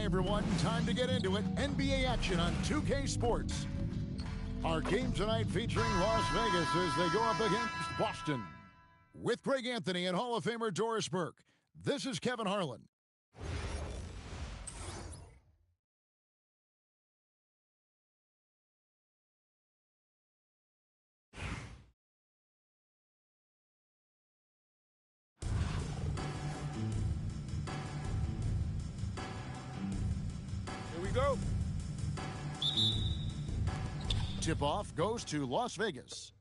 everyone. Time to get into it. NBA action on 2K Sports. Our game tonight featuring Las Vegas as they go up against Boston. With Greg Anthony and Hall of Famer Doris Burke, this is Kevin Harlan. Here we go. Tip-off goes to Las Vegas.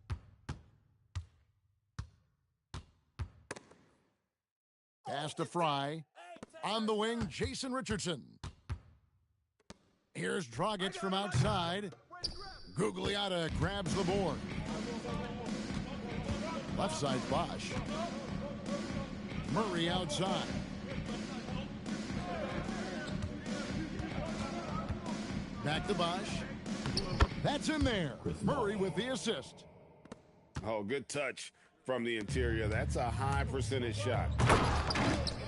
Pass to Fry. On the wing, Jason Richardson. Here's Dragic from outside. Gugliotta grabs the board. Left side, Bosch. Murray outside. Back to Bosch. That's in there. Murray with the assist. Oh, good touch from the interior. That's a high percentage shot.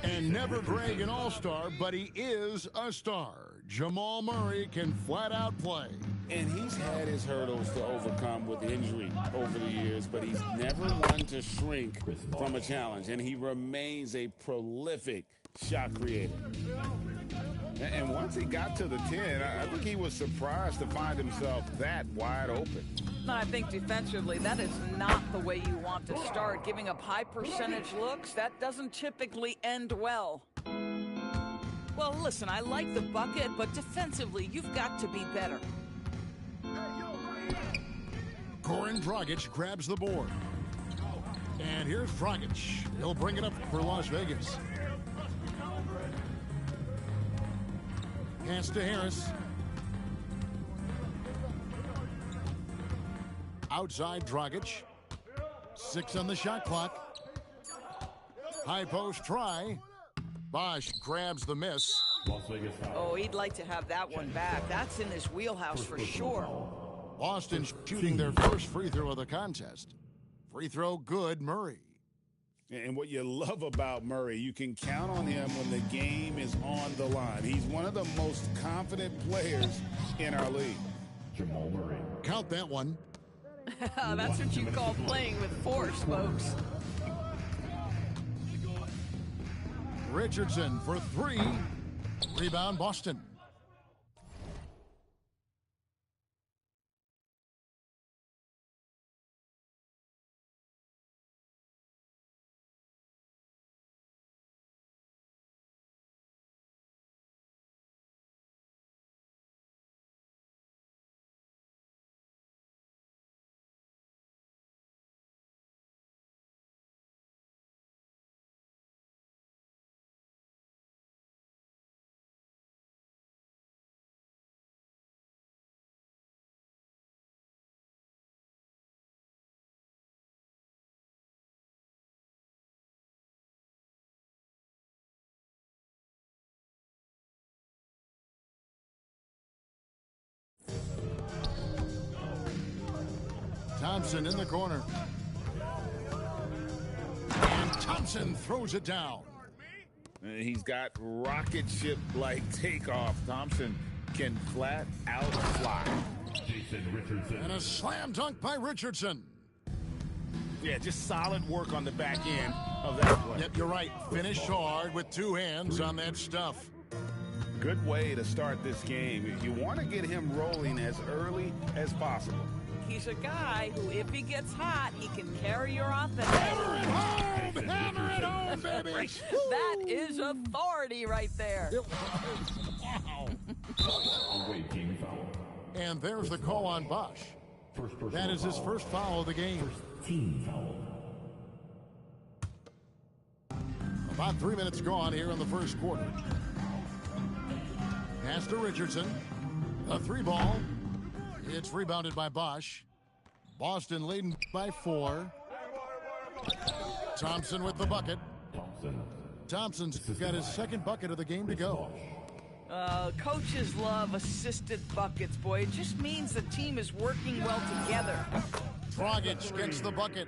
And never Greg an all-star, but he is a star. Jamal Murray can flat out play. And he's had his hurdles to overcome with injury over the years, but he's never one to shrink from a challenge. And he remains a prolific shot creator. And once he got to the 10, I think he was surprised to find himself that wide open. I think defensively, that is not the way you want to start. Giving up high percentage looks, that doesn't typically end well. Well, listen, I like the bucket, but defensively, you've got to be better. Goran Dragic grabs the board. And here's Dragic. He'll bring it up for Las Vegas. Pass to Harris. Outside Dragic. 6 on the shot clock. High post try. Bosch grabs the miss. Oh, he'd like to have that one back. That's in his wheelhouse for sure. Boston shooting their first free throw of the contest. Free throw good, Murray. And what you love about Murray, you can count on him when the game is on the line. He's one of the most confident players in our league. Jamal Murray. Count that one. That's what you call playing with force, folks. Richardson for 3. Rebound, Boston. Thompson in the corner. And Thompson throws it down. He's got rocket ship-like takeoff. Thompson can flat out fly. Jason Richardson. And a slam dunk by Richardson. Yeah, just solid work on the back end of that play. Yep, you're right. Finish hard with 2 hands on that stuff. Good way to start this game. You want to get him rolling as early as possible. He's a guy who, if he gets hot, he can carry your offense. Hammer it home! Hammer it home, baby! That is authority right there. Wow. Away team foul. And there's the call on Bosch. That is his first foul of the game. Team foul. About 3 minutes gone here in the first quarter. Pass to Richardson. A 3 ball. It's rebounded by Bosch. Boston leading by 4. Thompson with the bucket. Thompson's got his second bucket of the game to go. Coaches love assisted buckets, boy. It just means the team is working well together. Dragic gets the bucket.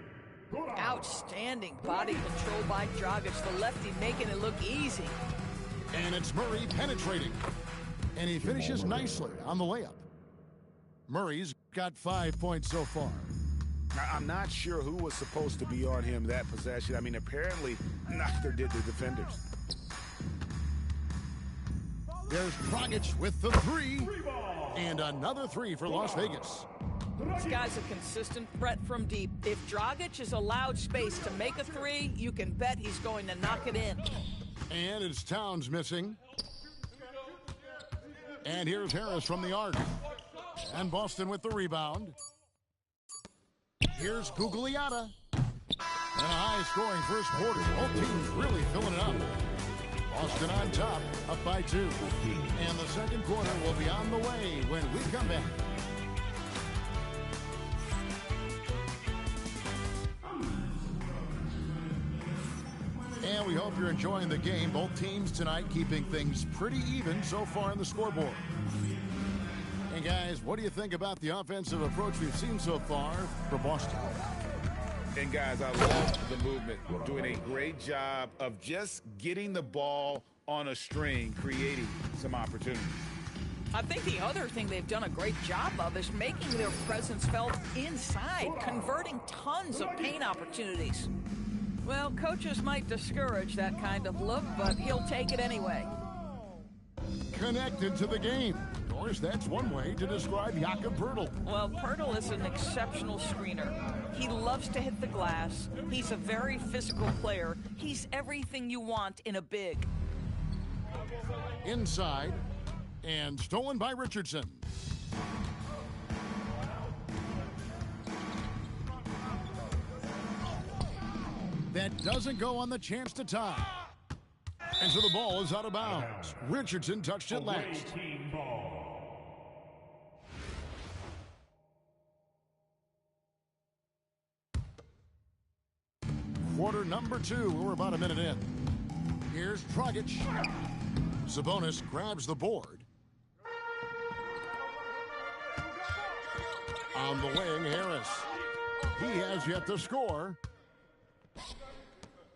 Outstanding body control by Dragic, the lefty making it look easy. And it's Murray penetrating. And he finishes nicely on the layup. Murray's got 5 points so far. I'm not sure who was supposed to be on him that possession. I mean, apparently neither did the defenders. There's Dragic with the three. And another three for Las Vegas. This guy's a consistent threat from deep. If Dragic is allowed space to make a three, you can bet he's going to knock it in. And it's Towns missing. And here's Harris from the arc. And Boston with the rebound. Here's Gugliotta. And a high-scoring first quarter. Both teams really filling it up. Boston on top, up by 2. And the second quarter will be on the way when we come back. And we hope you're enjoying the game. Both teams tonight keeping things pretty even so far in the scoreboard. And guys, what do you think about the offensive approach we've seen so far for Boston? And guys, I love the movement. Doing a great job of just getting the ball on a string, creating some opportunities. I think the other thing they've done a great job of is making their presence felt inside, converting tons of paint opportunities. Well, coaches might discourage that kind of look, but he'll take it anyway. Connected to the game. Of course, that's one way to describe Jakob Poeltl. Well, Poeltl is an exceptional screener. He loves to hit the glass. He's a very physical player. He's everything you want in a big. Inside, and stolen by Richardson. That doesn't go on the chance to tie. And so the ball is out of bounds. Richardson touched it last. Quarter number 2. We're about a minute in. Here's Dragic. Sabonis grabs the board. On the wing, Harris. He has yet to score.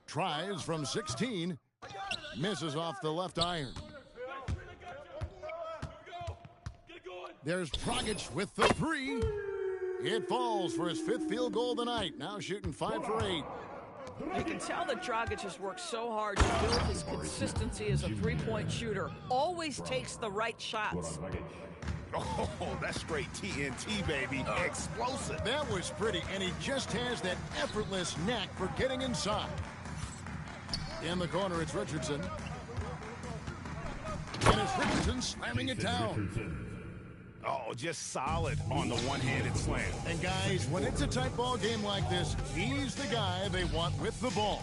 Tries from 16. Misses off the left iron. There's Dragic with the three. It falls for his 5th field goal of the night. Now shooting 5 for 8. You can tell that Dragic has worked so hard to build his consistency as a three-point shooter. Always takes the right shots. Oh, that's straight TNT, baby. Explosive. That was pretty, and he just has that effortless knack for getting inside. In the corner, it's Richardson. And it's Richardson slamming it down. Oh, just solid on the one-handed slam. And guys, when it's a tight ball game like this, he's the guy they want with the ball.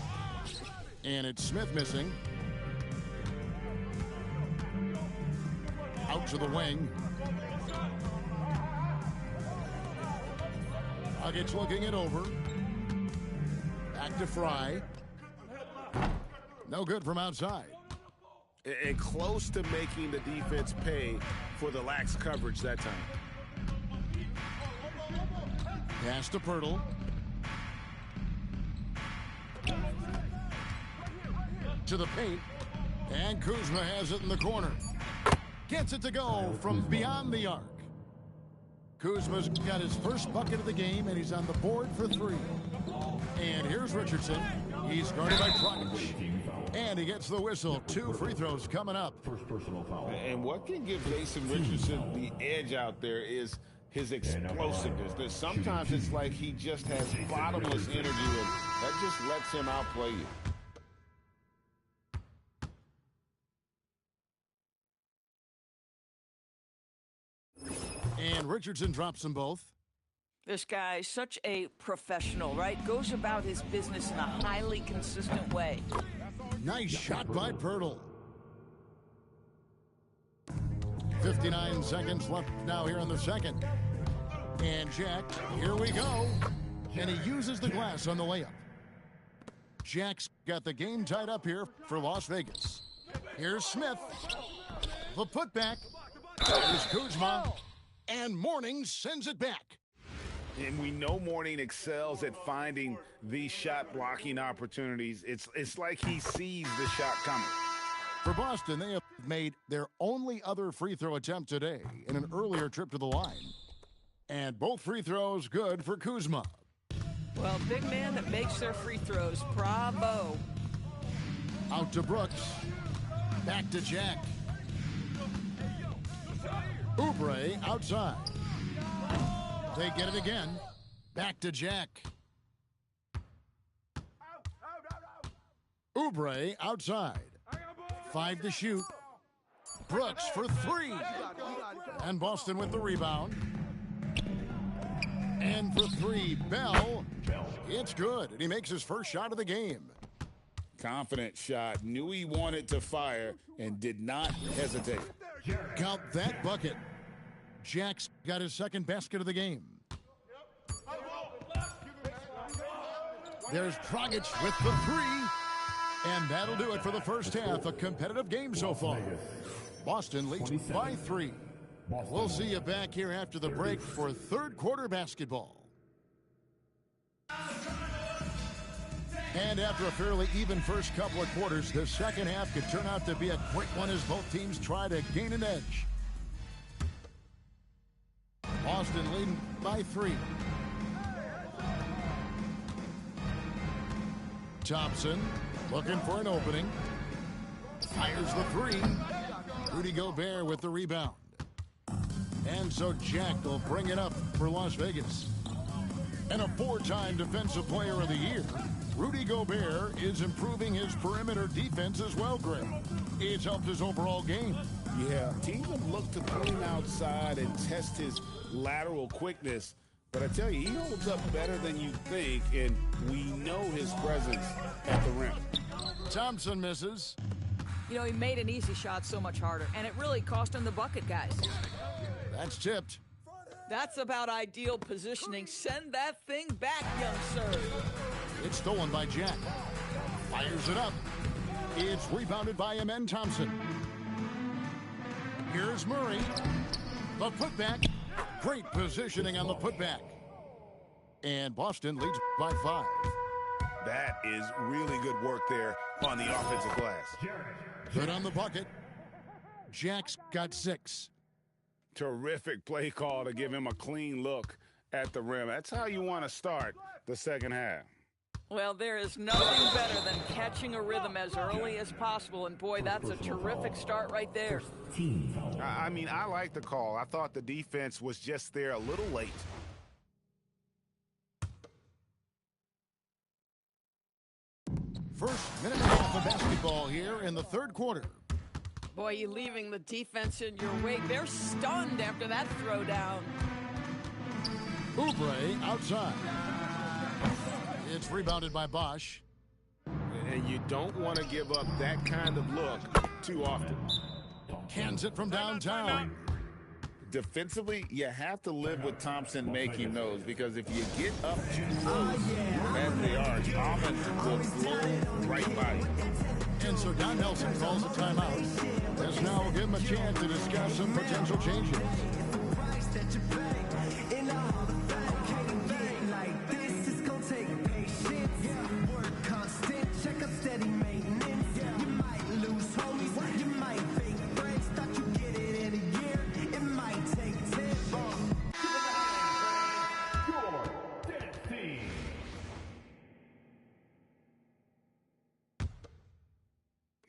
And it's Smith missing. Out to the wing. Dragic looking it over. Back to Fry. No good from outside. And close to making the defense pay for the lax coverage that time. Pass to Poeltl. To the paint. And Kuzma has it in the corner. Gets it to go from beyond the arc. Kuzma's got his first bucket of the game, and he's on the board for 3. And here's Richardson. He's guarded by Dragic. And he gets the whistle. 2 free throws coming up. First personal foul. And what can give Jason Richardson the edge out there is his explosiveness. Sometimes it's like he just has bottomless energy, and that just lets him outplay you. And Richardson drops them both. This guy's such a professional, right? Goes about his business in a highly consistent way. Nice shot by Poeltl. 59 seconds left now here in the second. And Jack, here we go. And he uses the glass on the layup. Jack's got the game tied up here for Las Vegas. Here's Smith. The putback. Here's Kuzma. And Mourning sends it back. And we know Mourning excels at finding these shot blocking opportunities. It's like he sees the shot coming. For Boston, they have made their only other free throw attempt today in an earlier trip to the line. And both free throws good for Kuzma. Well, big man that makes their free throws. Bravo. Out to Brooks. Back to Jack. Oubre outside. They get it again. Back to Jack. Oubre outside. 5 to shoot. Brooks for 3. And Boston with the rebound. And for 3, Bell. It's good, and he makes his first shot of the game. Confident shot. Knew he wanted to fire and did not hesitate. Count that bucket. Jack's got his second basket of the game. There's Dragic with the 3. And that'll do it for the first half. A competitive game so far. Boston leads by 3. We'll see you back here after the break for third quarter basketball. And after a fairly even first couple of quarters, the second half could turn out to be a quick one as both teams try to gain an edge. Boston leading by 3. Thompson looking for an opening. Fires the 3. Rudy Gobert with the rebound. And so Jack will bring it up for Las Vegas. And a 4-time Defensive Player of the Year, Rudy Gobert is improving his perimeter defense as well, Greg. It's helped his overall game. Yeah, teams have looked to pull him outside and test his lateral quickness. But I tell you, he holds up better than you think, and we know his presence at the rim. Thompson misses. You know, he made an easy shot so much harder, and it really cost him the bucket, guys. That's tipped. That's about ideal positioning. Send that thing back, young sir. It's stolen by Jack. Fires it up. It's rebounded by Amen Thompson. Here's Murray. The putback. Great positioning on the putback. And Boston leads by 5. That is really good work there on the offensive glass. Good on the bucket. Jack's got 6. Terrific play call to give him a clean look at the rim. That's how you want to start the second half. Well, there is nothing better than catching a rhythm as early as possible, and boy, that's a terrific start right there. I mean, I like the call. I thought the defense was just there a little late. First minute and a half of basketball here in the third quarter. Boy, you leaving the defense in your wake. They're stunned after that throwdown. Oubre outside. It's rebounded by Bosch. And you don't want to give up that kind of look too often. Cans it from downtown. Defensively, you have to live with Thompson making those, because if you get up too close, as they are, Thompson will blow right by you. And so Don Nelson calls a timeout. As now we'll give him a chance to discuss some potential changes.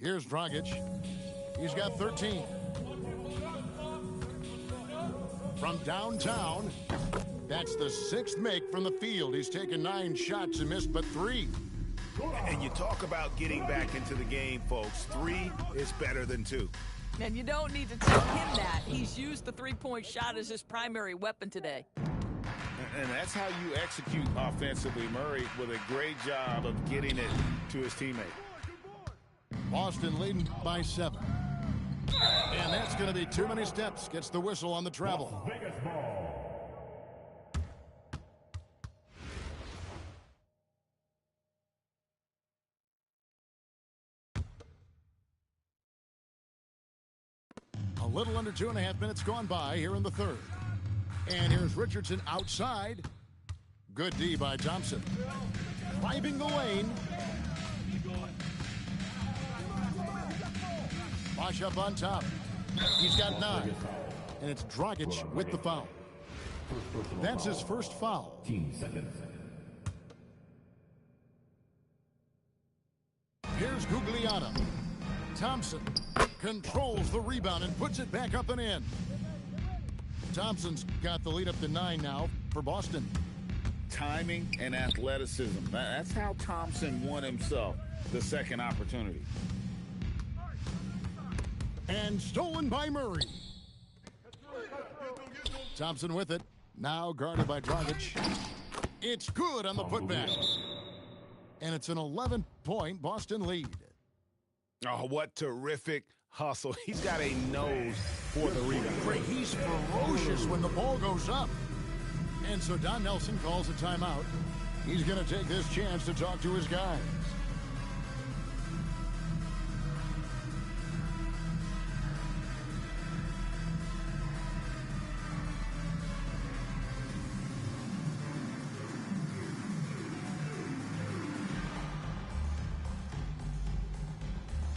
Here's Dragic. He's got 13. From downtown, that's the 6th make from the field. He's taken 9 shots and missed but 3. And you talk about getting back into the game, folks. 3 is better than 2. And you don't need to tell him that. He's used the three-point shot as his primary weapon today. And that's how you execute offensively. Murray with a great job of getting it to his teammate. Boston leading by 7. And that's going to be too many steps. Gets the whistle on the travel. Vegas ball. A little under 2.5 minutes gone by here in the third. And here's Richardson outside. Good D by Thompson. Driving the lane. Bosch up on top. He's got 9. And it's Dragic with the foul. That's his first foul. Team seconds. Here's Gugliotta. Thompson controls the rebound and puts it back up and in. Thompson's got the lead up to 9 now for Boston. Timing and athleticism. That's how Thompson won himself the second opportunity. And stolen by Murray. Thompson with it. Now guarded by Dragic. It's good on the putback. And it's an 11-point Boston lead. Oh, what terrific hustle. He's got a nose for the rebound. Craig, he's ferocious when the ball goes up. And so Don Nelson calls a timeout. He's going to take this chance to talk to his guys.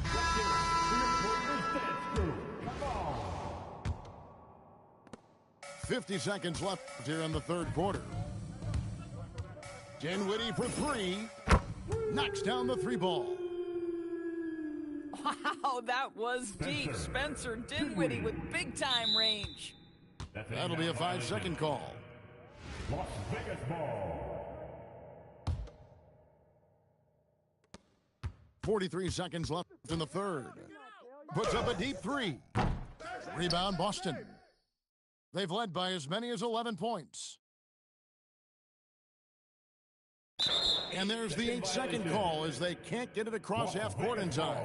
Come on. 50 seconds left here in the third quarter. Dinwiddie for 3. Knocks down the 3 ball. Wow, that was deep. Spencer Dinwiddie with big-time range. That'll be a 5-second call. Las Vegas ball. 43 seconds left in the third. Puts up a deep 3. Rebound Boston. They've led by as many as 11 points. And there's the 8-second call as they can't get it across half court in time.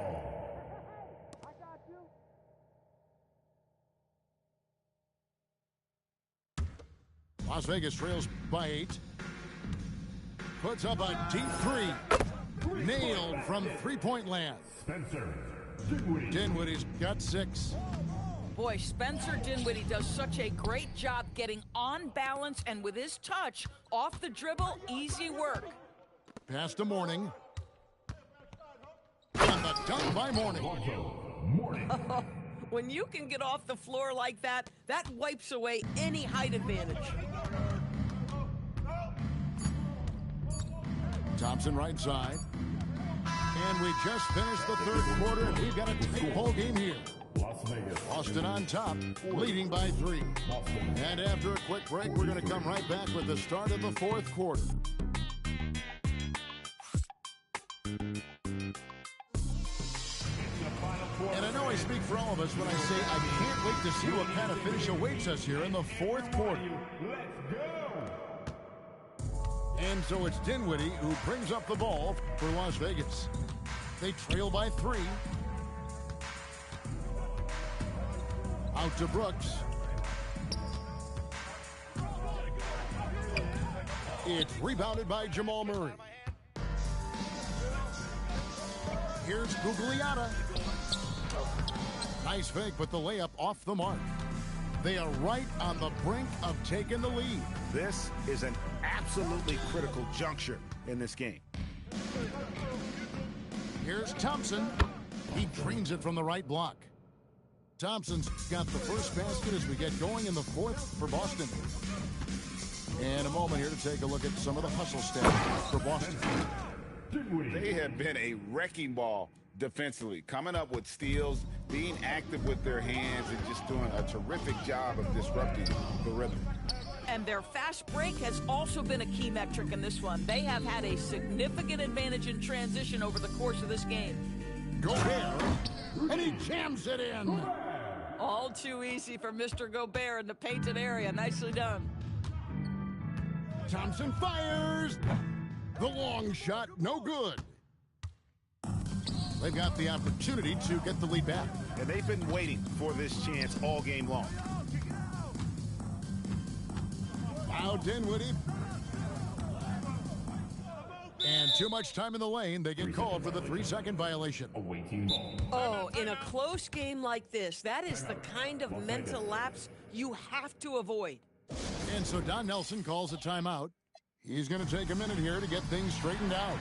Las Vegas trails by 8. Puts up a deep 3. Nailed from three-point land. Spencer Dinwiddie. Dinwiddie's got 6. Boy, Spencer Dinwiddie does such a great job getting on balance and with his touch, off the dribble, easy work. Pass to Mourning. And the dunk by Mourning. Morning. When you can get off the floor like that, that wipes away any height advantage. Thompson right side. And we just finished the third quarter, and we've got a tight ball game here. Las Vegas. Boston on top, leading by 3. And after a quick break, we're going to come right back with the start of the fourth quarter. And I know I speak for all of us when I say I can't wait to see what kind of finish awaits us here in the fourth quarter. Let's go. And so it's Dinwiddie who brings up the ball for Las Vegas. They trail by 3. Out to Brooks. It's rebounded by Jamal Murray. Here's Gugliotta. Nice fake, but the layup off the mark. They are right on the brink of taking the lead. This is an absolutely critical juncture in this game. Here's Thompson. He drains it from the right block. Thompson's got the first basket as we get going in the fourth for Boston. And a moment here to take a look at some of the hustle stats for Boston. They have been a wrecking ball defensively, coming up with steals, being active with their hands, and just doing a terrific job of disrupting the rhythm. And their fast break has also been a key metric in this one. They have had a significant advantage in transition over the course of this game. Gobert, and he jams it in. All too easy for Mr. Gobert in the painted area. Nicely done. Thompson fires. The long shot, no good. They've got the opportunity to get the lead back. And they've been waiting for this chance all game long. Now Dinwiddie. And too much time in the lane. They get called for the 3-second violation. Awaiting ball. Oh, in a close game like this, that is the kind of mental lapse you have to avoid. And so Don Nelson calls a timeout. He's going to take a minute here to get things straightened out.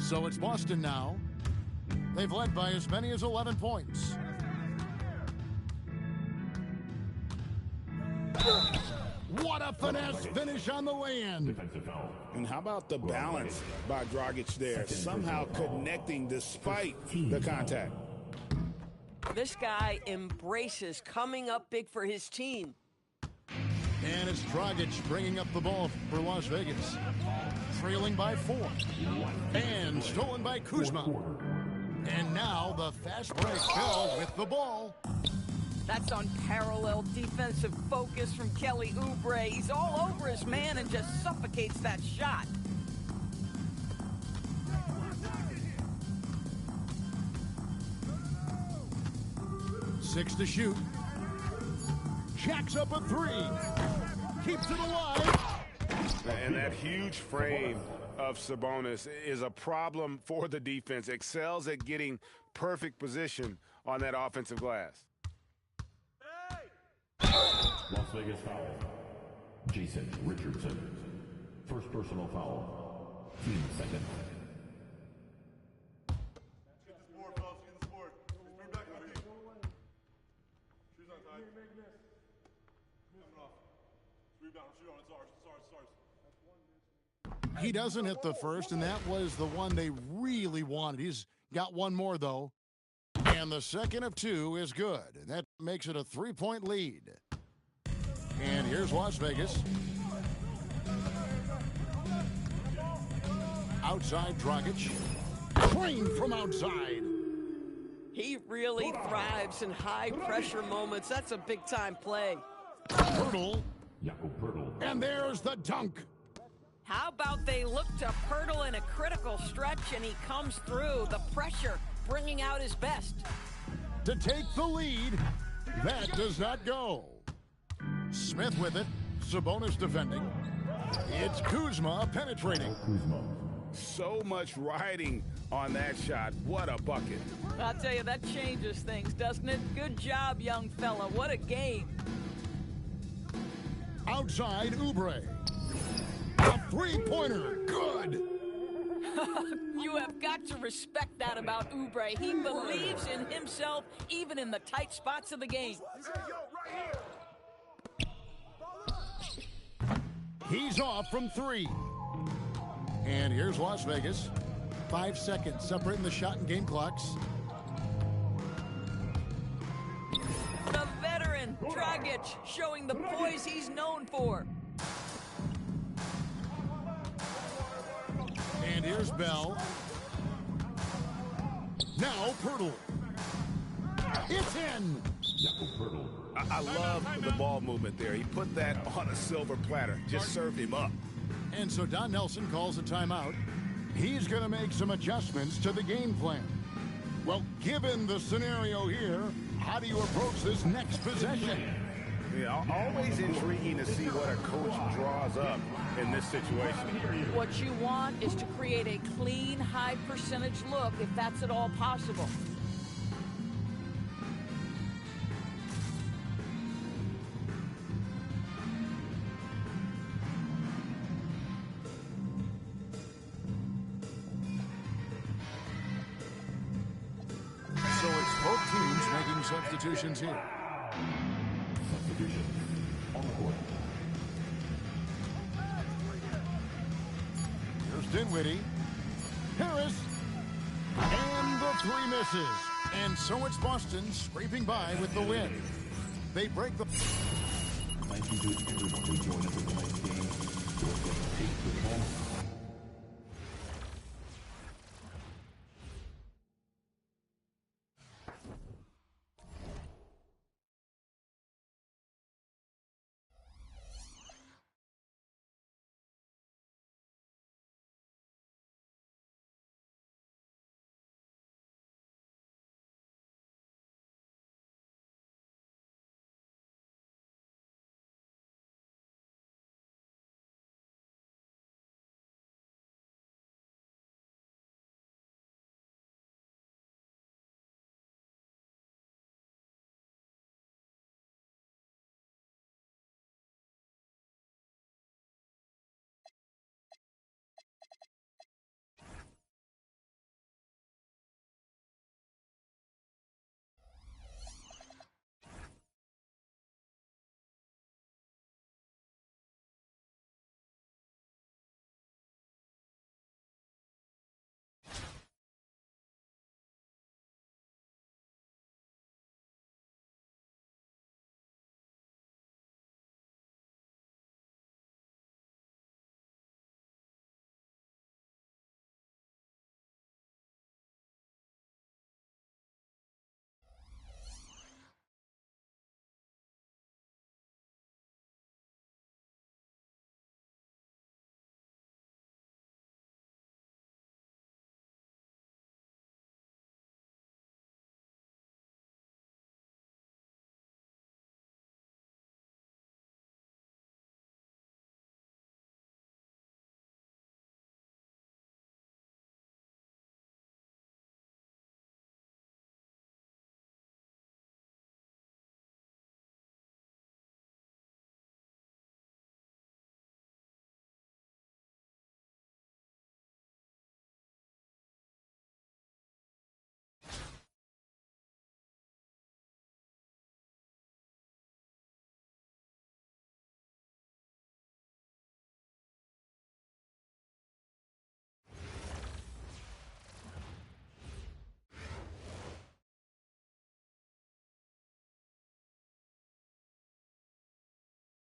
So it's Boston now. They've led by as many as 11 points. What a finesse finish on the lay-in. Defensive foul. And how about the balance by Dragic there, somehow connecting despite the contact. This guy embraces coming up big for his team. And it's Dragic bringing up the ball for Las Vegas. Trailing by 4. And stolen by Kuzma. And now the fast break Bell with the ball. That's unparalleled defensive focus from Kelly Oubre. He's all over his man and just suffocates that shot. Six to shoot. Jacks up a 3. Keeps it alive. And that huge frame of Sabonis is a problem for the defense. Excels at getting perfect position on that offensive glass. Las Vegas foul. Jason Richardson. First personal foul. Team second. He doesn't hit the first, and that was the one they really wanted. He's got one more, though. And the second of 2 is good. And that makes it a 3-point lead. And here's Las Vegas. Outside Dragic. Trained from outside. He really thrives in high-pressure moments. That's a big-time play. Pirtle. Jakob Poeltl. And there's the dunk. How about they look to Pirtle in a critical stretch and he comes through. The pressure bringing out his best. To take the lead. That does not go. Smith with it. Sabonis defending. It's Kuzma penetrating. Kuzma. So much riding on that shot. What a bucket. I'll tell you, that changes things, doesn't it? Good job, young fella. What a game. Outside Oubre. A 3-pointer. Good. You have got to respect that about Oubre. He believes in himself even in the tight spots of the game. He's off from 3. And here's Las Vegas. 5 seconds separating the shot and game clocks. The veteran, Dragic, showing the poise he's known for. And here's Bell. Now Pirtle. It's in. Jakob Poeltl. I love the ball movement there. He put that on a silver platter. Just served him up. And so Don Nelson calls a timeout. He's going to make some adjustments to the game plan. Well, given the scenario here, how do you approach this next possession? Yeah, always intriguing to see what a coach draws up in this situation. What you want is to create a clean, high-percentage look, if that's at all possible. So it's both teams making substitutions here. Substitution. On the court. Here's Dinwiddie. Harris. And the 3 misses. And so it's Boston scraping by with the win. They break the... Thank you to everyone who joined us in tonight's game. Don't hesitate to call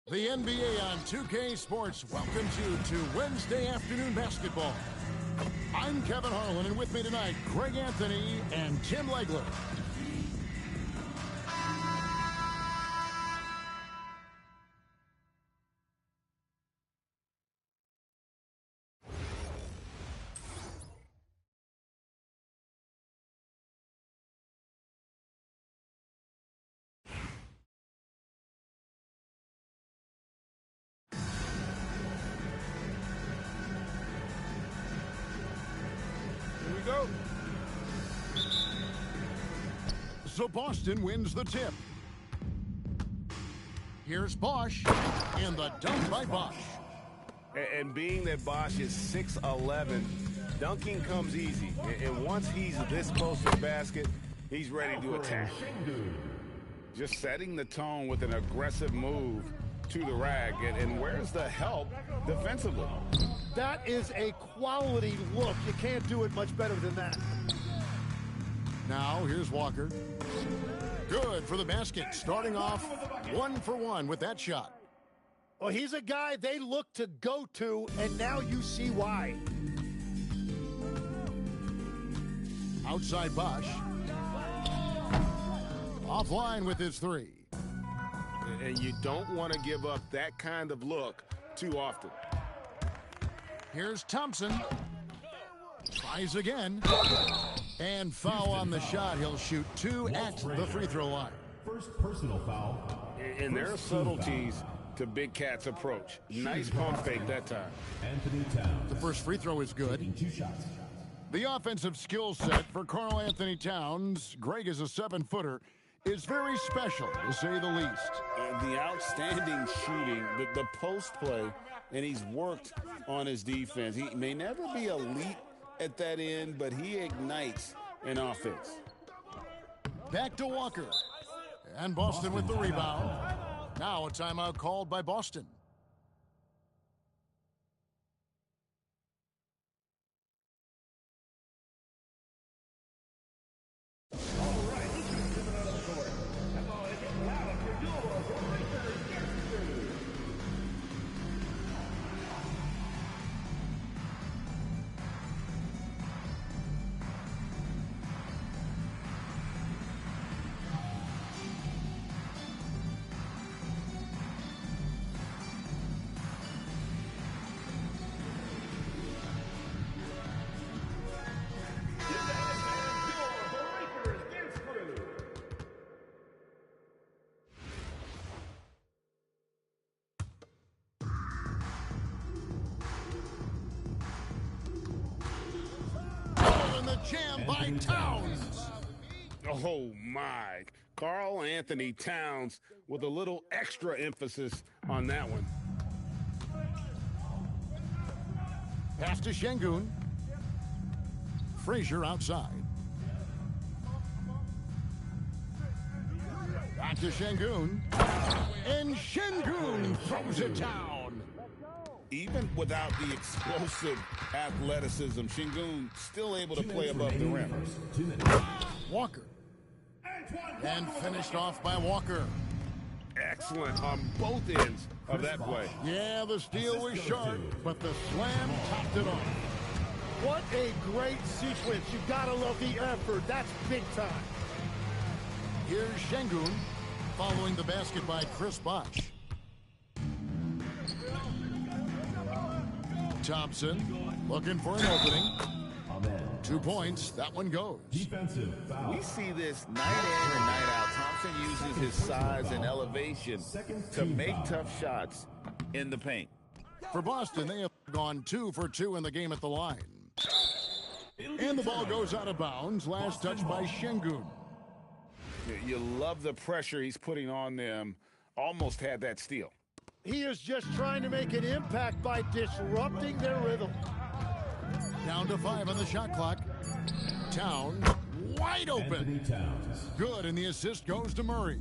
The NBA on 2K Sports welcomes you to Wednesday afternoon basketball. I'm Kevin Harlan, and with me tonight, Greg Anthony and Tim Legler. Go. So Boston wins the tip. Here's Bosch, and the dunk by Bosch. And being that Bosch is 6'11", dunking comes easy. And once he's this close to the basket, he's ready to attack. Just setting the tone with an aggressive move to the rack. And where's the help defensively? That is a quality look. You can't do it much better than that. Now, here's Walker. Good for the basket, starting off 1 for 1 with that shot. Well, he's a guy they look to go to, and now you see why. Outside Bosch. Offline with his three. And you don't want to give up that kind of look too often. Here's Thompson. Tries again. And foul on the shot. He'll shoot 2 at the free throw line. First personal foul. And there are subtleties to Big Cat's approach. Nice pump fake that time. Anthony Towns. The first free throw is good. 2 shots. The offensive skill set for Karl Anthony Towns, Greg is a 7-footer, is very special, to say the least. The outstanding shooting, the post play, and he's worked on his defense. He may never be elite at that end, but he ignites an offense. Back to Walker. And Boston with the rebound. Now a timeout called by Boston. Jam by Towns. Oh, my. Karl Anthony Towns with a little extra emphasis on that one. Pass to Şengün. Frazier outside. Back to Şengün. And Şengün throws it down. Even without the explosive athleticism, Şengün still able to play above the rim. Walker. And finished off by Walker. Excellent on both ends of that play. Yeah, the steal was short, but the slam topped it off. What a great sequence. You gotta love the effort. That's big time. Here's Şengün following the basket by Chris Bosh. Thompson looking for an opening. 2 points. That one goes. Defensive foul. We see this night in and night out. Thompson uses his size and elevation to make tough shots in the paint. For Boston, they have gone 2 for 2 in the game at the line. And the ball goes out of bounds. Last touch by Şengün. You love the pressure he's putting on them. Almost had that steal. He is just trying to make an impact by disrupting their rhythm. Down to 5 on the shot clock. Towns wide open. Good, and the assist goes to Murray.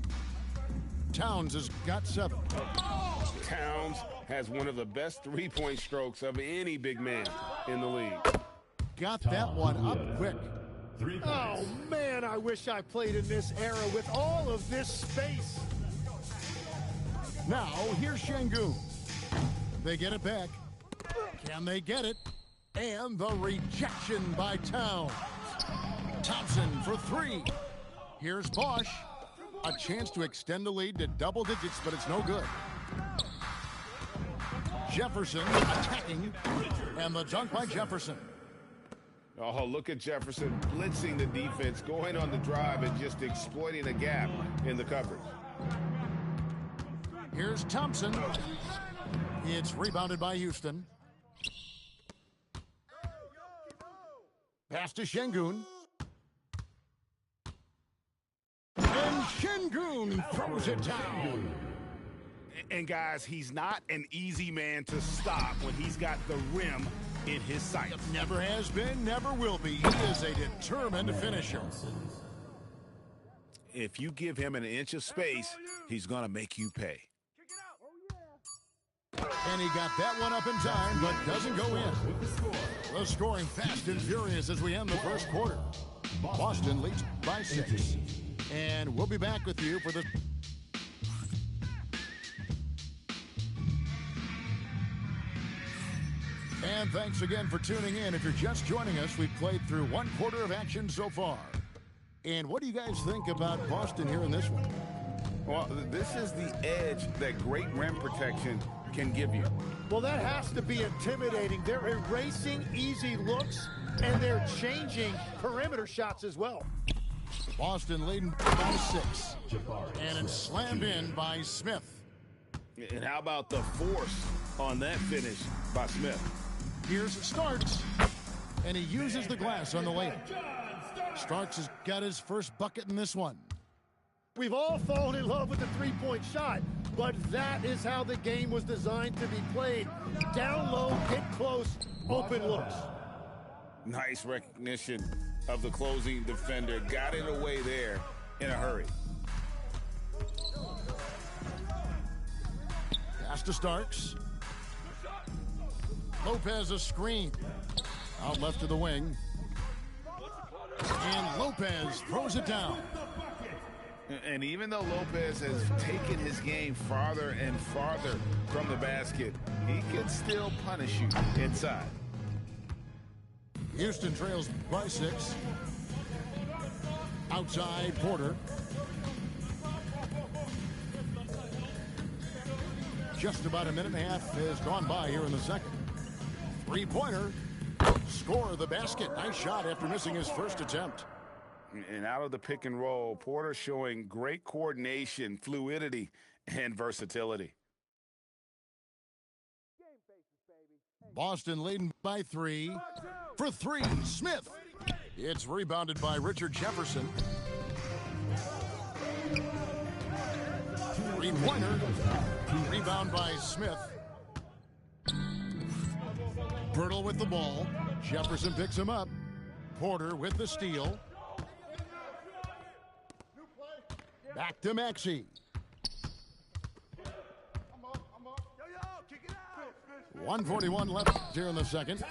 Towns has got 7. Towns has one of the best three-point strokes of any big man in the league. Got that one up quick. Oh, man, I wish I played in this era with all of this space. Now, here's Şengün. They get it back. Can they get it? And the rejection by Towns. Thompson for three. Here's Bosch. A chance to extend the lead to double digits, but it's no good. Jefferson attacking, and the dunk by Jefferson. Oh, look at Jefferson blitzing the defense, going on the drive and just exploiting a gap in the coverage. Here's Thompson. It's rebounded by Houston. Pass to Şengün. And Şengün throws it down. And guys, he's not an easy man to stop when he's got the rim in his sights. Never has been, never will be. He is a determined finisher. If you give him an inch of space, he's going to make you pay. And he got that one up in time, but doesn't go in. The scoring fast and furious as we end the first quarter. Boston leads by 6. And we'll be back with you for the... And thanks again for tuning in. If you're just joining us, we've played through one quarter of action so far. And what do you guys think about Boston here in this one? Well, this is the edge that great rim protection can give you. Well, that has to be intimidating. They're erasing easy looks, and they're changing perimeter shots as well. Boston leading by 6. And it's slammed in by Smith. And how about the force on that finish by Smith? Here's Starks, and he uses the glass on the layup. Starks has got his first bucket in this one. We've all fallen in love with the three-point shot, but that is how the game was designed to be played. Down low, get close, open looks. Nice recognition of the closing defender. Got it away there in a hurry. Pass to Starks. Lopez a screen. Out left to the wing. And Lopez throws it down. And even though Lopez has taken his game farther and farther from the basket, he can still punish you inside. Houston trails by 6. Outside, Porter. Just about a minute and a half has gone by here in the second. Three-pointer. Score the basket. Nice shot after missing his first attempt. And out of the pick and roll, Porter showing great coordination, fluidity, and versatility. Boston leading by 3. For 3, Smith. It's rebounded by Richard Jefferson. Three-pointer. Rebound by Smith. Birtle with the ball. Jefferson picks him up. Porter with the steal. Back to Maxey. 1:41 left here in the second.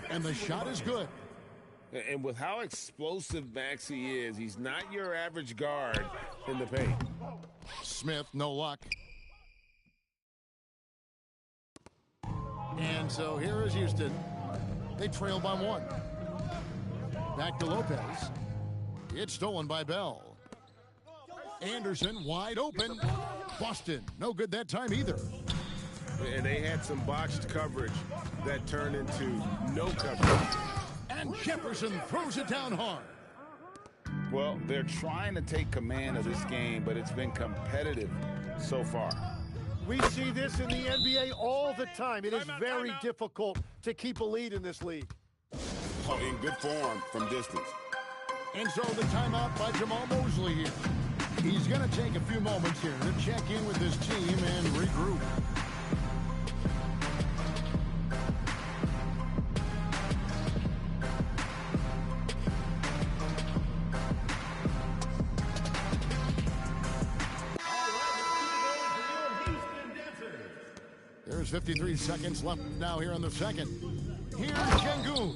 And the shot is good. And with how explosive Maxey is, he's not your average guard in the paint. Smith, no luck. And so here is Houston. They trail by 1. Back to Lopez. It's stolen by Bell. Anderson wide open. Boston, no good that time either. And they had some botched coverage that turned into no coverage. And Jefferson throws it down hard. Well, they're trying to take command of this game, but it's been competitive so far. We see this in the NBA all the time. It is very difficult to keep a lead in this league. Oh, in good form from distance. And so the timeout by Jamal Mosley here. He's going to take a few moments here to check in with his team and regroup. There's 53 seconds left now here in the second. Here's Şengün.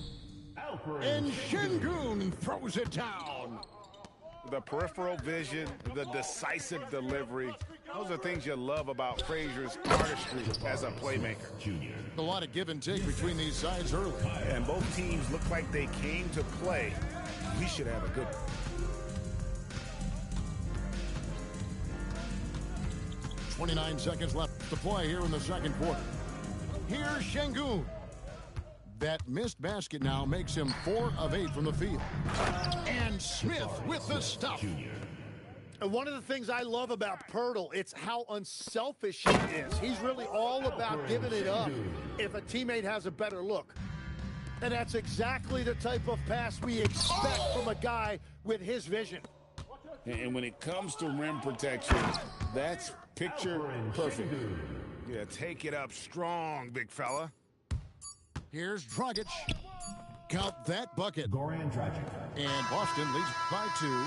And Şengün throws it down. The peripheral vision, the decisive delivery, Those are things you love about Frazier's artistry as a playmaker. A lot of give and take between these sides early. And both teams look like they came to play. We should have a good one. 29 seconds left to play here in the second quarter. Here's Şengün. That missed basket now makes him 4 of 8 from the field. And Smith with the stuff. And one of the things I love about Poeltl, it's how unselfish he is. He's really all about giving it up if a teammate has a better look. And that's exactly the type of pass we expect from a guy with his vision. And when it comes to rim protection, that's picture perfect. Yeah, take it up strong, big fella. Here's Dragic. Count that bucket. Goran Dragic. And Boston leads by 2.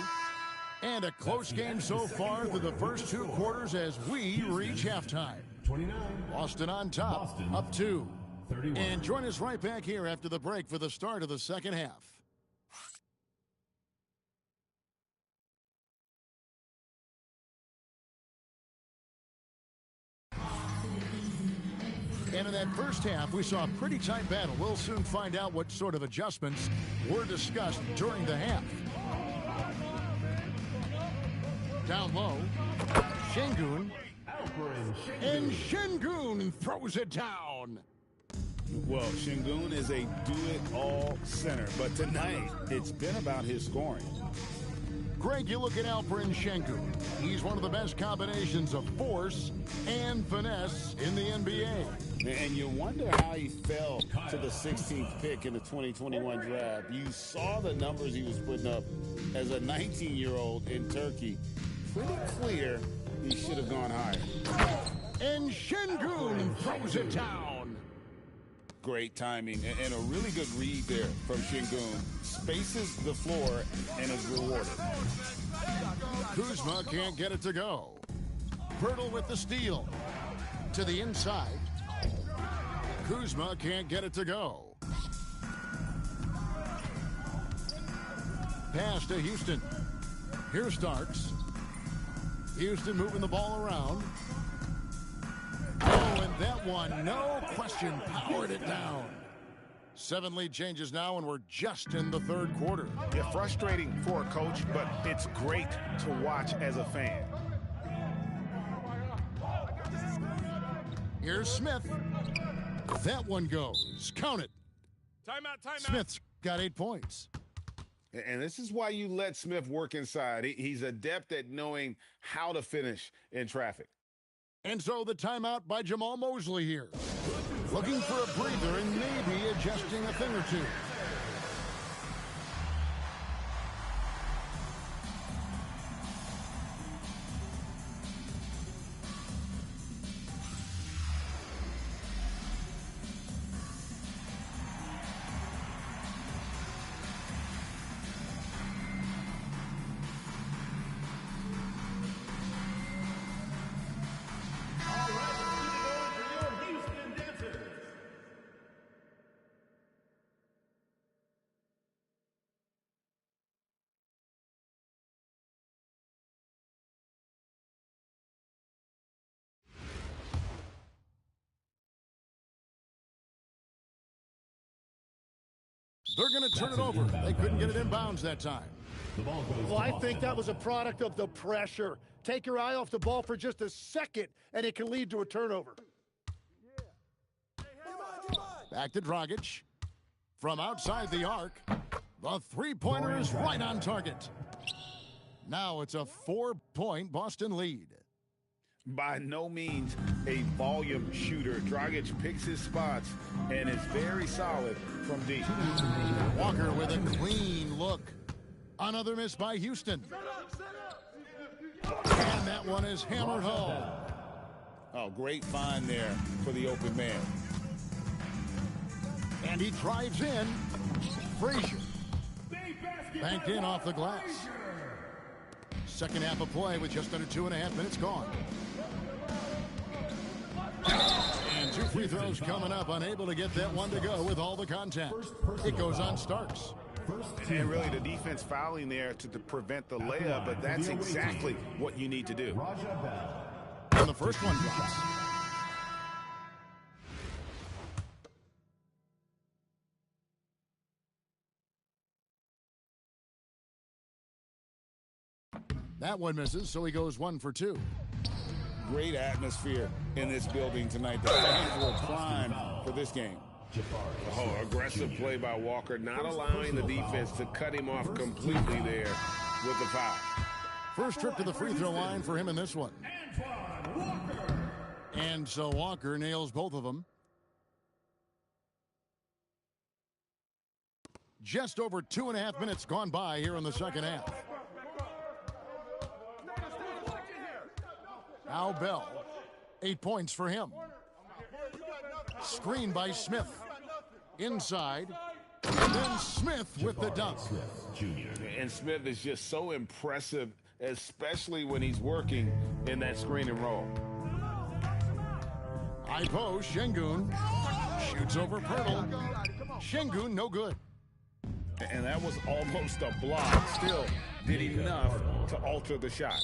And a close game so far through the first 2 quarters as we reach halftime. 29. Boston on top, Boston, up 2. 31. And join us right back here after the break for the start of the second half. And in that first half, we saw a pretty tight battle. We'll soon find out what sort of adjustments were discussed during the half. Down low, Şengün. And Şengün throws it down. Well, Şengün is a do-it-all center, but tonight it's been about his scoring. Greg, you look at Alperen Şengün. He's one of the best combinations of force and finesse in the NBA. And you wonder how he fell to the 16th pick in the 2021 draft. You saw the numbers he was putting up as a 19-year-old in Turkey. Pretty clear he should have gone higher. And Şengün throws it down. Great timing and a really good read there from Şengün. Spaces the floor and is rewarded. Kuzma can't get it to go. Poeltl with the steal. To the inside. Kuzma can't get it to go. Pass to Houston. Here Starks. Houston moving the ball around. Oh, and that one, no question, powered it down. 7 lead changes now, and we're just in the third quarter. Yeah, frustrating for a coach, but it's great to watch as a fan. Here's Smith. That one goes. Count it. Timeout. Smith's got 8 points. And this is why you let Smith work inside. He's adept at knowing how to finish in traffic. And so the timeout by Jamal Mosley here. Looking for a breather and maybe adjusting a thing or two. They're going to turn it over. They couldn't get it in bounds that time. The ball goes Well, I think that was a product of the pressure. Take your eye off the ball for just a second, and it can lead to a turnover. Back to Dragic. From outside the arc, the three-pointer is right on target. Now it's a 4-point Boston lead. By no means a volume shooter. Dragic picks his spots and is very solid from deep. Walker with a clean look. Another miss by Houston. And that one is hammered home. Oh, great find there for the open man. And he drives in. Frazier. Banked in off the glass. Second half of play with just under 2.5 minutes gone. And 2 free throws coming up. Unable to get that one to go with all the contact. It goes on Starks. And really the defense fouling there to prevent the layup, but that's exactly what you need to do. And the first one drops. That one misses, so he goes 1 for 2. Great atmosphere in this building tonight. The fans were primed for this game. Oh, aggressive play by Walker, not allowing the defense to cut him off completely there with the foul. First trip to the free throw line for him in this one. And so Walker nails both of them. Just over 2.5 minutes gone by here in the second half. Al Bell, 8 points for him. Screen by Smith. Inside. And then Smith with the dunk. And Smith is just so impressive, especially when he's working in that screen and roll. High post, Şengün shoots over Pirtle. Şengün, no good. And that was almost a block. Still did enough to alter the shot.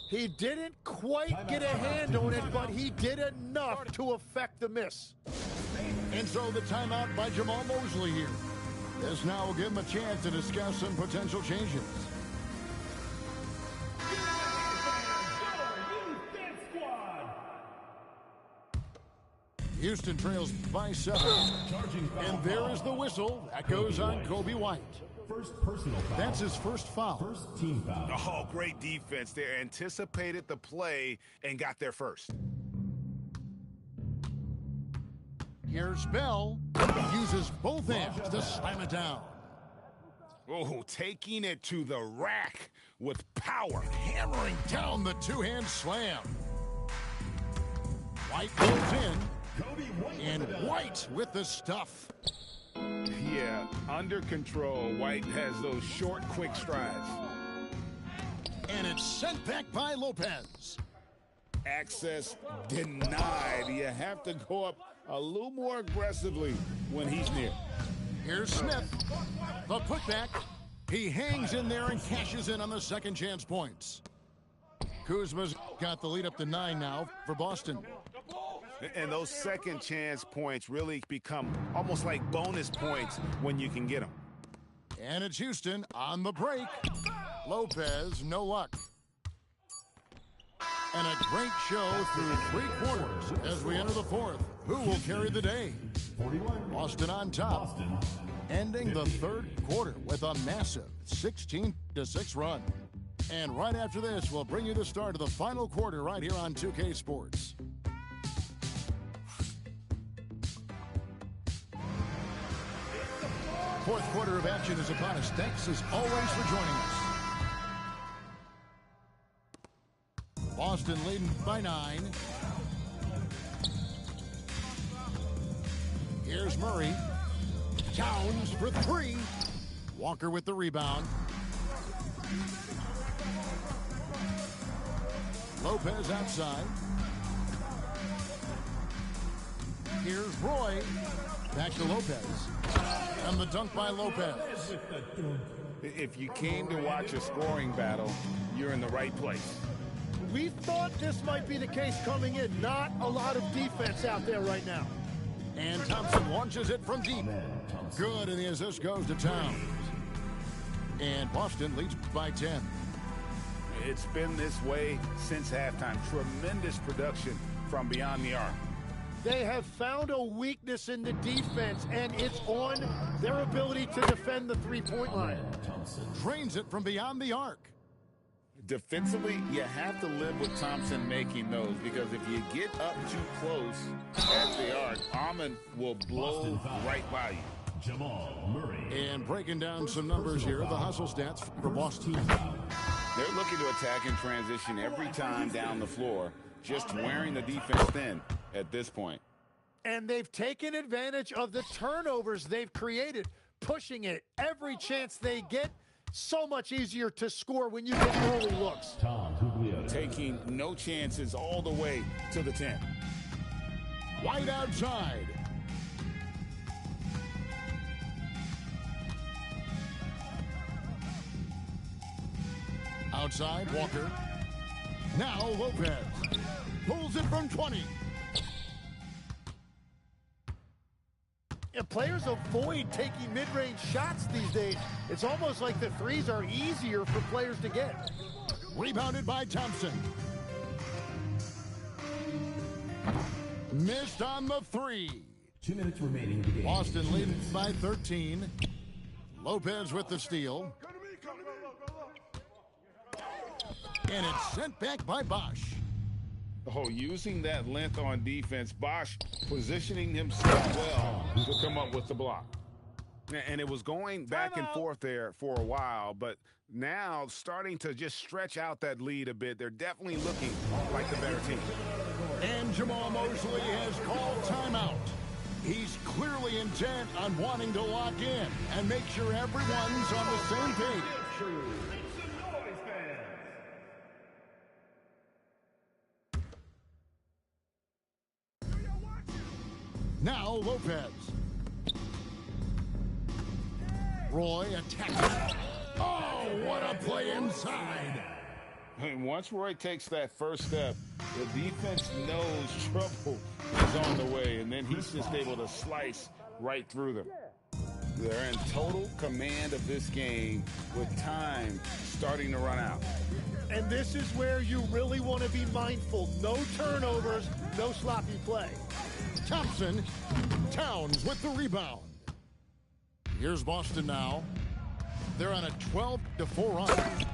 He didn't quite get a hand on it, but he did enough to affect the miss. And so the timeout by Jamal Mosley here. This now will give him a chance to discuss some potential changes. Houston trails by 7. And there is the whistle. That goes on Kobe White. First personal foul. That's his first foul. First team foul. Oh, great defense there. Anticipated the play and got there first. Here's Bell. He uses both hands to slam it down. Oh, taking it to the rack with power. Hammering down the two-hand slam. White goes in. And White with the stuff. Yeah, under control. White has those short, quick strides. And it's sent back by Lopez. Access denied. You have to go up a little more aggressively when he's near. Here's Smith. The putback. He hangs in there and cashes in on the second chance points. Kuzma's got the lead up to 9 now for Boston. And those second chance points really become almost like bonus points when you can get them. And it's Houston on the break. Lopez, no luck. And a great show through 3 quarters as we enter the fourth. Who will carry the day? Boston on top. Ending the third quarter with a massive 16-6 run. And right after this, we'll bring you the start of the final quarter right here on 2K Sports. Fourth quarter of action is upon us. Thanks as always for joining us. Boston leading by 9. Here's Murray. Towns for 3. Walker with the rebound. Lopez outside. Here's Roy. Back to Lopez. And the dunk by Lopez. If you came to watch a scoring battle, you're in the right place. We thought this might be the case coming in. Not a lot of defense out there right now. And Thompson launches it from deep. Good, and the assist goes to Towns. And Boston leads by 10. It's been this way since halftime. Tremendous production from beyond the arc. They have found a weakness in the defense, and it's on their ability to defend the three-point line. Drains it from beyond the arc. Defensively, you have to live with Thompson making those, because if you get up too close at the arc, Ahmed will blow right by you. Jamal Murray. And breaking down some numbers here, the hustle stats for Boston. They're looking to attack in transition every time down the floor, just wearing the defense thin at this point. And they've taken advantage of the turnovers they've created, pushing it every chance they get. So much easier to score when you get early looks. Taking no chances all the way to the 10. White outside. Outside, Walker. Now Lopez pulls it from 20. Yeah, players avoid taking mid-range shots these days. It's almost like the threes are easier for players to get. Rebounded by Thompson. Missed on the three. 2 minutes remaining in the game. Boston leading by 13. Lopez with the steal. And it's sent back by Bosch. Oh, using that length on defense, Bosch positioning himself well to come up with the block. And it was going back and forth there for a while, but now starting to just stretch out that lead a bit. They're definitely looking like the better team. And Jamal Mosley has called timeout. He's clearly intent on wanting to lock in and make sure everyone's on the same page. Now Lopez. Roy attacks. Oh, what a play inside. And once Roy takes that first step, the defense knows trouble is on the way, and then he's just able to slice right through them. They're in total command of this game with time starting to run out. And this is where you really want to be mindful. No turnovers, no sloppy play. Thompson, Towns with the rebound. Here's Boston now. They're on a 12-4 run.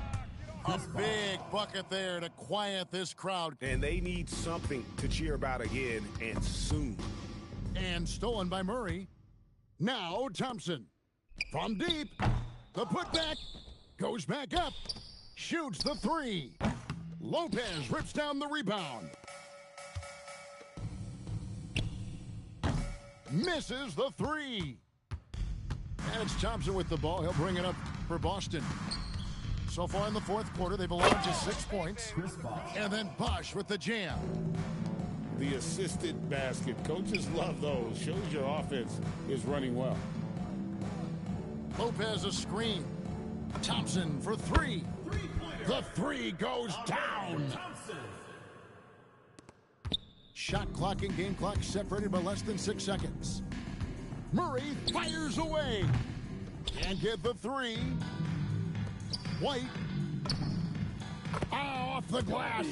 A big bucket there to quiet this crowd. And they need something to cheer about again, and soon. And stolen by Murray. Now Thompson. From deep. The putback. Goes back up. Shoots the three. Lopez rips down the rebound. Misses the three. And it's Thompson with the ball. He'll bring it up for Boston. So far in the fourth quarter, they've allowed just 6 points. And then Bosch with the jam. The assisted basket. Coaches love those. Shows your offense is running well. Lopez a screen. Thompson for three. The three goes down. Shot clock and game clock separated by less than 6 seconds. Murray fires away. Can't get the three. White. Off the glass.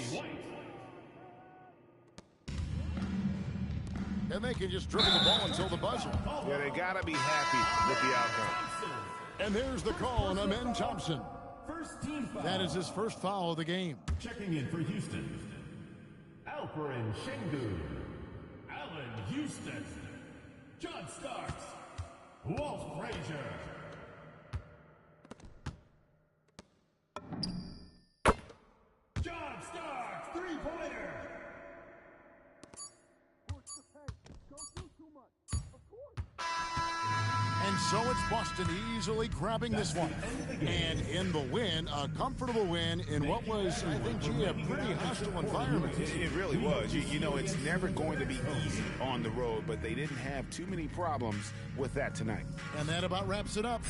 And they can just dribble the ball until the buzzer. Yeah, they got to be happy with the outcome. And there's the call on Amen Thompson. First team foul. That is his first foul of the game. Checking in for Houston, Alperen Şengün. Allen Houston. John Starks. Walt Frazier. John Starks, three-pointer. And so it's Boston easily grabbing this one. And in the win, a comfortable win in what was, I think, a pretty hostile environment. It really was. You know, it's never going to be easy on the road, but they didn't have too many problems with that tonight. And that about wraps it up.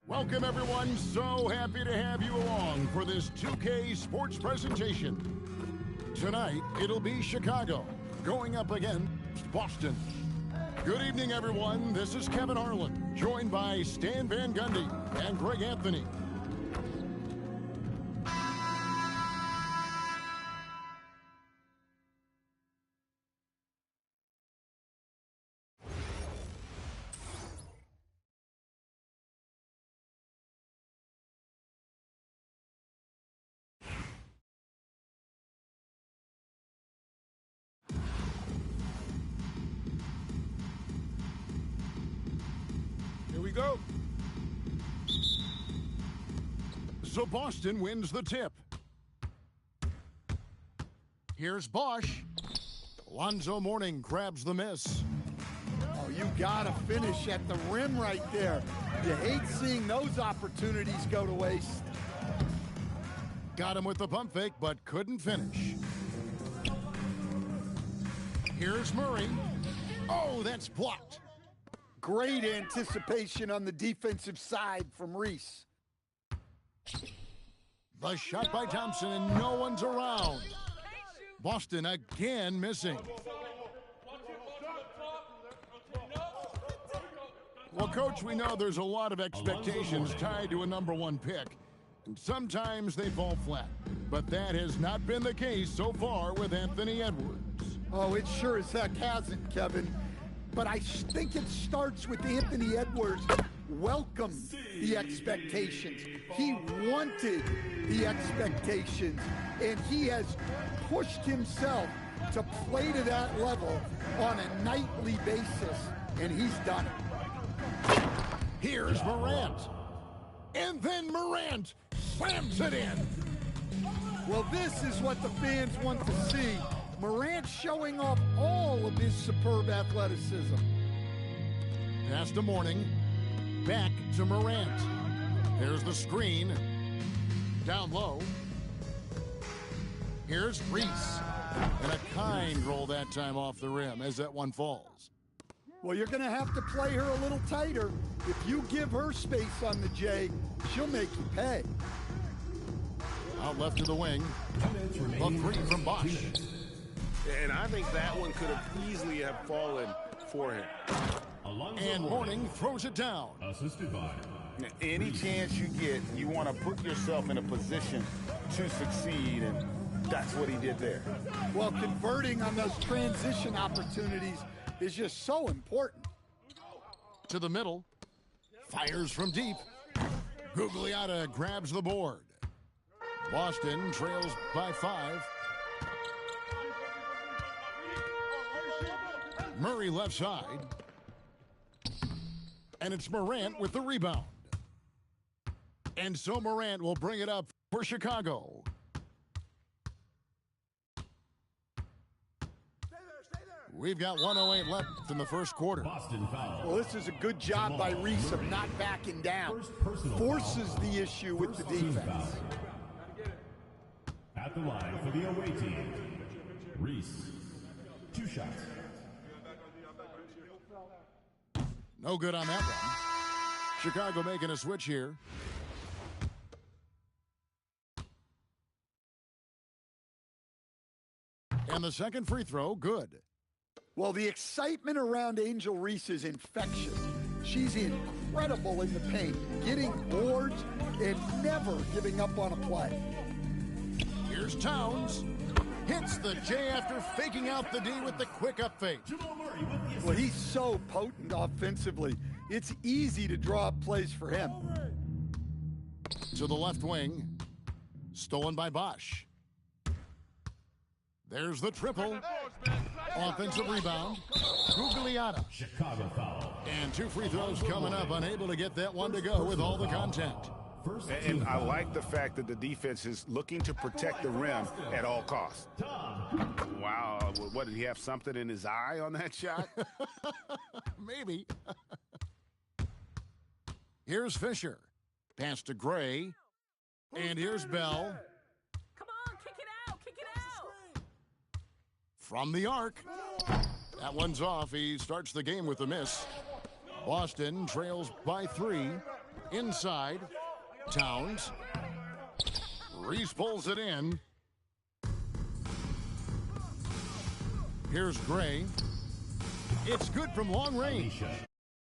Welcome, everyone. So happy to have you along for this 2K Sports presentation. Tonight, it'll be Chicago going up against Boston. Good evening, everyone. This is Kevin Harlan, joined by Stan Van Gundy and Greg Anthony. Go. So Boston wins the tip. Here's Bosch. Alonzo Mourning grabs the miss. Oh, you got to finish at the rim right there. You hate seeing those opportunities go to waste. Got him with the pump fake, but couldn't finish. Here's Murray. Oh, that's blocked. Great anticipation on the defensive side from Reese. The shot by Thompson, and no one's around. Boston again missing. Well, Coach, we know there's a lot of expectations tied to a #1 pick. And sometimes they fall flat. But that has not been the case so far with Anthony Edwards. Oh, it sure as heck hasn't, Kevin. But I think it starts with Anthony Edwards welcomed the expectations. He wanted the expectations, and he has pushed himself to play to that level on a nightly basis, and he's done it. Here's Morant. And then Morant slams it in. Well, this is what the fans want to see. Morant showing off all of his superb athleticism. Pass to Mourning. Back to Morant. There's the screen. Down low. Here's Reese. And a kind roll that time off the rim as that one falls. Well, you're going to have to play her a little tighter. If you give her space on the J, she'll make you pay. Out left to the wing. A three from Bosch. And I think that one could have easily have fallen for him. And Mourning throws it down. Assisted by. Any chance you get, you want to put yourself in a position to succeed, and that's what he did there. Well, converting on those transition opportunities is just so important. To the middle. Fires from deep. Gugliotta grabs the board. Boston trails by 5. Murray left side. And it's Morant with the rebound. And so Morant will bring it up for Chicago. We've got 1:08 left in the first quarter. Boston foul. Well, this is a good job by Reese of not backing down. Forces the issue with the defense. At the line for the away team, Reese. 2 shots. No good on that one. Chicago making a switch here. And the second free throw, good. Well, the excitement around Angel Reese is infectious. She's incredible in the paint, getting boards and never giving up on a play. Here's Towns. Hits the J after faking out the D with the quick up fake. Well, he's so potent offensively. It's easy to draw up plays for him. To the left wing. Stolen by Bosch. There's the triple. Offensive rebound. Gugliotta. Chicago foul. And 2 free throws coming up. Unable to get that one to go with all the contact. And I like the fact that the defense is looking to protect the rim at all costs. Wow, what, did he have something in his eye on that shot? Maybe. Here's Fisher. Pass to Gray. And here's Bell. Come on, kick it out, kick it out. From the arc. That one's off. He starts the game with a miss. Boston trails by 3. Inside. Towns. Reese pulls it in. Here's Gray. It's good from long range.